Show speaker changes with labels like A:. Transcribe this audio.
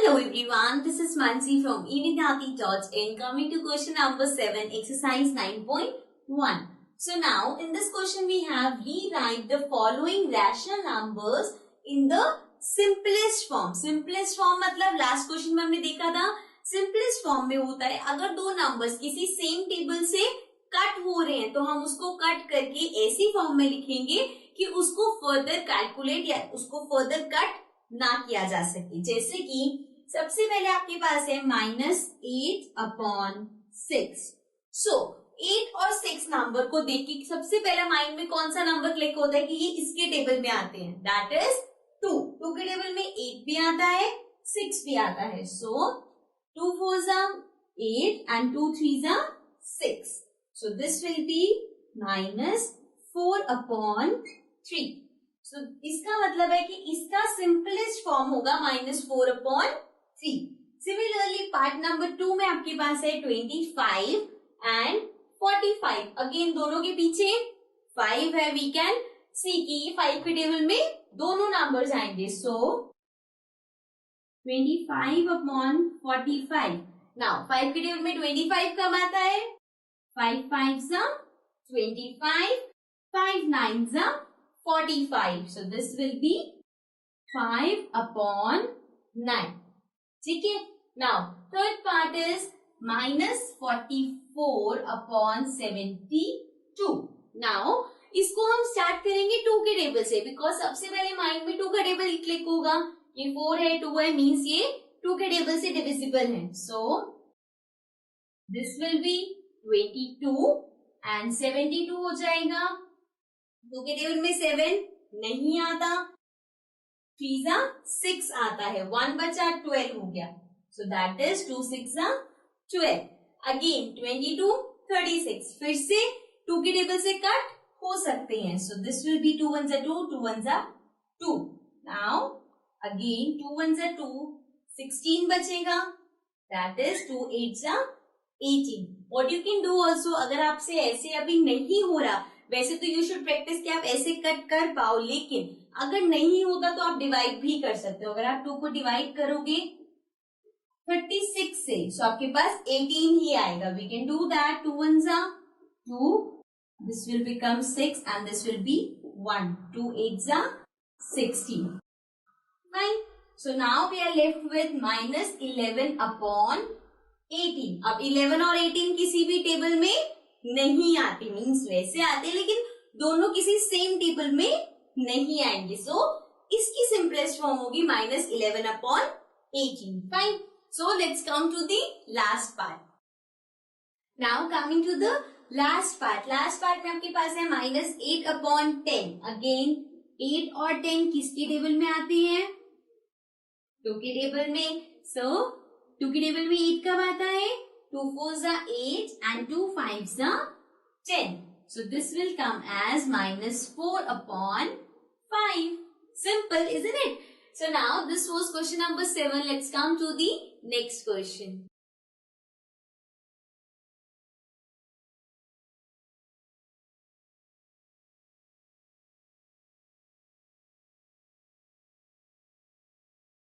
A: Hello everyone, this is Mansi from evidyati.in. Coming to question number 7, exercise 9.1. So now in this question we have rewrite the following rational numbers in the simplest form. Simplest form मतलब last question में हमने देखा था simplest form में होता है अगर दो numbers किसी same table से कट हो रहे हैं तो हम उसको कट करके ऐसी फॉर्म में लिखेंगे कि उसको फर्दर कैलकुलेट या उसको फर्दर कट ना किया जा सके। जैसे कि सबसे पहले आपके पास है -8/6। सो 8 और 6 नंबर को देख के सबसे पहले माइंड में कौन सा नंबर क्लिक होता है कि ये इसके टेबल में आते हैं, दैट इज 2। 2 के टेबल में 8 भी आता है 6 भी आता है। सो 2 4s are 8 and 2 3s are 6. So this will be -4/3. So इसका मतलब है कि इसका सिंपलेस्ट फॉर्म होगा -4/3। सिमिलरली पार्ट नंबर 2 में आपके पास है 25 and 45। अगेन दोनों के पीछे 5 है। वी कैन सी कि 5 के टेबल में दोनों नंबर्स आएंगे। सो 25/45। नाउ 5 के टेबल में 25 कब आता है? 5 5s are 25, 5 9s are 45. So this will be 5/9. ठीक है। Now third part is -44/72. Now इसको हम स्टार्ट करेंगे 2 के टेबल से, बिकॉज सबसे पहले माइंड में 2 का टेबल क्लिक होगा। ये 4 है 2 है मीन्स ये 2 के टेबल से डिविजिबल है। So this will B 22 and 72 हो जाएगा। 2 के टेबल में 7 नहीं आता, 3s are 6 आता है, 1 बचा 12 हो गया। So that is 2 6s are 12। Again 22 36 फिर से 2 के टेबल से कट हो सकते हैं। So this will B 2 1s are 2, 2 1s are 2। Now again 2 1s are 2, 16 बचेगा, that is 2 8s are 18। What you can do also, अगर आपसे ऐसे अभी नहीं हो रहा, वैसे तो यू शुड प्रैक्टिस कि आप ऐसे कट कर पाओ, लेकिन अगर नहीं होता तो आप डिवाइड भी कर सकते हो। अगर आप 2 को डिवाइड करोगे 36 से, सो आपके पास 18 ही आएगा। We can do that. 2 1s are 2, this will become 6 and this will be 1, 2 8s are 16। Fine. So now we are left with -11/18। अब 11 और 18 किसी भी टेबल में नहीं आते, मीन्स वैसे आते लेकिन दोनों किसी सेम टेबल में नहीं आएंगे। सो इसकी सिंपलेस्ट फॉर्म होगी -11/18। Fine. So let's come to the last part. Now coming to the last part. Last part में आपके पास है -8/10। अगेन 8 और 10 किसके टेबल में आते हैं? 2 के टेबल में। सो 2 के टेबल में 8 कब आता है? 2 4s are 8 and 2 5s are 10. So this will come as -4/5. Simple, isn't it? So now this was question number 7. Let's come to the next question.